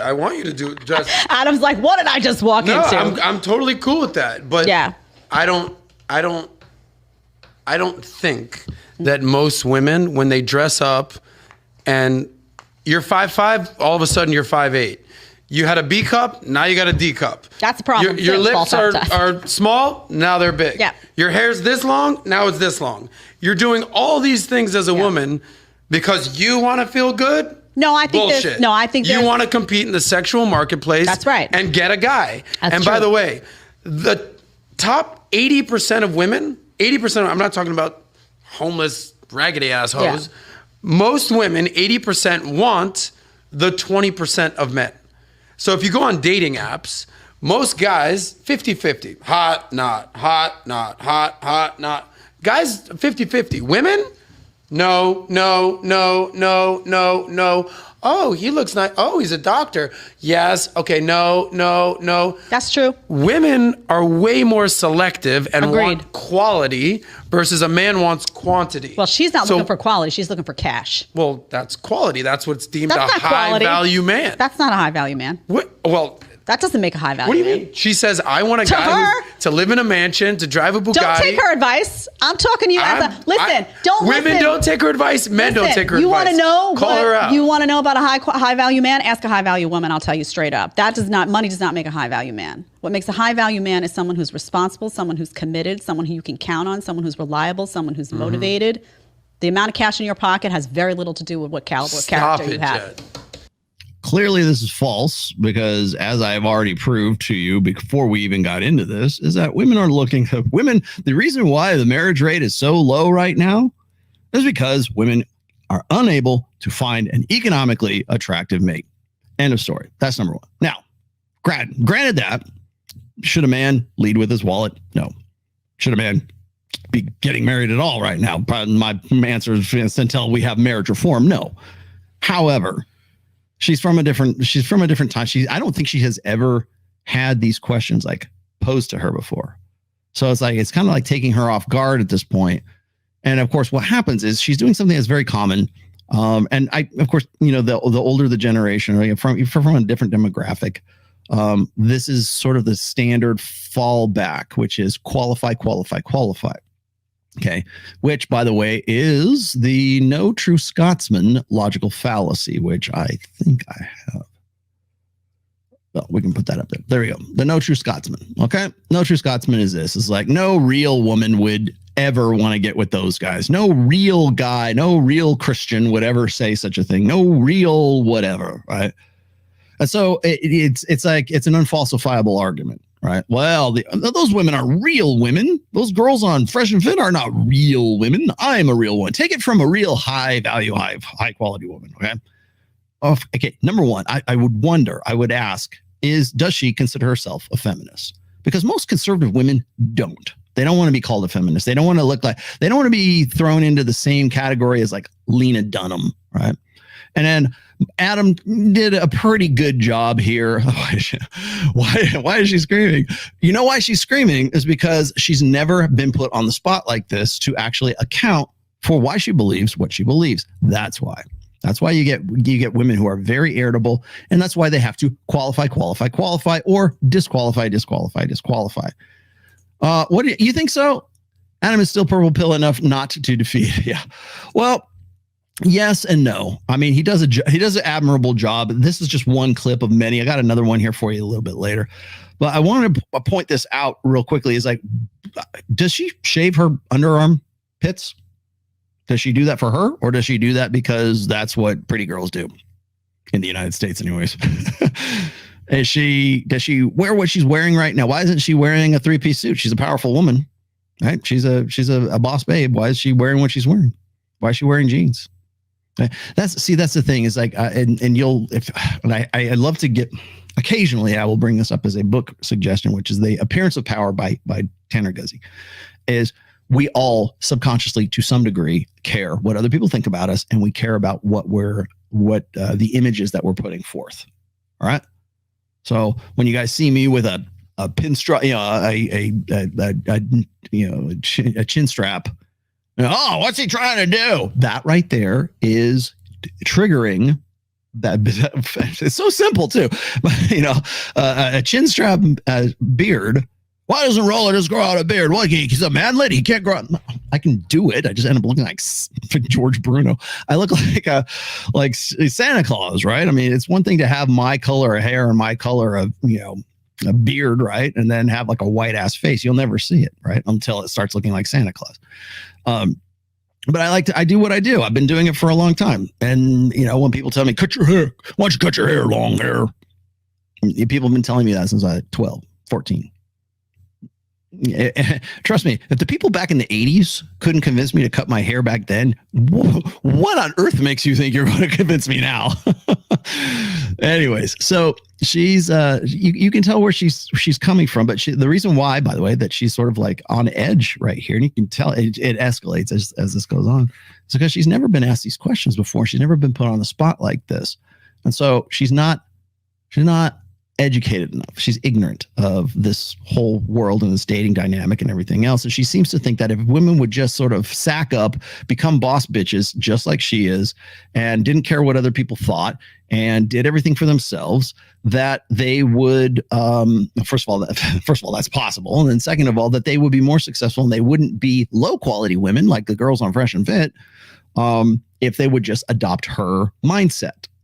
I want you to do just. Adam's like, what did I just walk into? I'm totally cool with that. But yeah. I don't think that most women, when they dress up and you're 5'5", all of a sudden you're 5'8". You had a B cup, now you got a D cup. That's the problem. Your lips are small, now they're big. Yeah. Your hair's this long, now it's this long. You're doing all these things as a woman because you want to feel good. No, I think bullshit. I think you want to compete in the sexual marketplace. That's right. And get a guy. That's By true. the way, the top 80% of women, 80%, I'm not talking about homeless, raggedy ass hoes. Yeah. Most women, 80% want the 20% of men. So if you go on dating apps, most guys, 50-50. Hot, not, hot, not, hot, hot, not. Guys, 50-50. Women? No. Oh, he looks nice. Oh, he's a doctor. Yes. Okay, no. That's true. Women are way more selective and Agreed. want quality versus a man wants quantity. Well, she's not looking for quality. She's looking for cash. Well, that's quality. That's what's deemed That's a not quality. high-value man. That's not a high-value man. What? Well... That doesn't make a high value. What do you man. mean? She says, I want a guy to live in a mansion, to drive a Bugatti. Don't take her advice. I'm talking to you Women don't take her advice. Men don't take her advice. You want to know Call her out. You want to know about a high value man? Ask a high value woman. I'll tell you straight up. Money does not make a high value man. What makes a high value man is someone who's responsible, someone who's committed, someone who you can count on, someone who's reliable, someone who's motivated. The amount of cash in your pocket has very little to do with what caliber of character you have. Jed. Clearly, this is false because, as I have already proved to you before we even got into this, is that women are looking to women. The reason why the marriage rate is so low right now is because women are unable to find an economically attractive mate. End of story. That's number one. Now, granted that, should a man lead with his wallet? No. Should a man be getting married at all right now? My answer is until we have marriage reform. No. However, she's from a different time. I don't think she has ever had these questions like posed to her before. So it's kind of like taking her off guard at this point. And of course, what happens is she's doing something that's very common. And of course, the older the generation, from a different demographic, this is sort of the standard fallback, which is qualify. Okay, which, by the way, is the no true Scotsman logical fallacy, which I think I have. Well, we can put that up there. There we go. The no true Scotsman. Okay, no true Scotsman is this. It's like no real woman would ever want to get with those guys. No real guy, no real Christian would ever say such a thing. No real whatever, right? And so it's like it's an unfalsifiable argument. Right. Well, those women are real women. Those girls on Fresh and Fit are not real women. I'm a real one. Take it from a real high value, high quality woman. Okay. Okay. Number one, I would ask does she consider herself a feminist? Because most conservative women don't. They don't want to be called a feminist. They don't want to be thrown into the same category as like Lena Dunham. Right. And then Adam did a pretty good job here. Why is she screaming? You know why she's screaming is because she's never been put on the spot like this to actually account for why she believes what she believes. That's why. That's why you get women who are very irritable, and that's why they have to qualify, or disqualify. What do you think? So Adam is still purple pill enough not to defeat. Yeah. Well, yes and no. I mean, he does an admirable job. This is just one clip of many. I got another one here for you a little bit later, but I wanted to point this out real quickly. Is like, does she shave her underarm pits? Does she do that for her, or does she do that because that's what pretty girls do in the United States, anyways? Does she wear what she's wearing right now? Why isn't she wearing a 3-piece suit? She's a powerful woman, right? She's a boss babe. Why is she wearing what she's wearing? Why is she wearing jeans? That's the thing is like, I love to get, occasionally I will bring this up as a book suggestion, which is The Appearance of Power by Tanner Guzy. Is we all subconsciously to some degree care what other people think about us, and we care about what the images that we're putting forth. All right. So when you guys see me with a pinstripe, a chin strap, oh, what's he trying to do? That right there is triggering that it's so simple too. You know, a chin strap beard. Why doesn't Roller just grow out a beard? Well, he's a man lady. He can't grow out. I can do it. I just end up looking like George Bruno. I look like Santa Claus, right? I mean, it's one thing to have my color of hair and my color of, you know, a beard, right? And then have like a white ass face. You'll never see it, right? Until it starts looking like Santa Claus. But I do what I do. I've been doing it for a long time. And, you know, when people tell me, cut your hair, why don't you cut your hair, long hair? People have been telling me that since I was 12, 14. Trust me, if the people back in the 80s couldn't convince me to cut my hair back then, what on earth makes you think you're going to convince me now? Anyways, so she's you can tell where she's coming from, but the reason why, by the way, that she's sort of like on edge right here, and you can tell it escalates as this goes on, it's because she's never been asked these questions before. She's never been put on the spot like this, and so she's not educated enough. She's ignorant of this whole world and this dating dynamic and everything else. And she seems to think that if women would just sort of sack up, become boss bitches, just like she is, and didn't care what other people thought and did everything for themselves, that they would, first of all, that's possible. And then second of all, that they would be more successful and they wouldn't be low quality women like the girls on Fresh and Fit, if they would just adopt her mindset.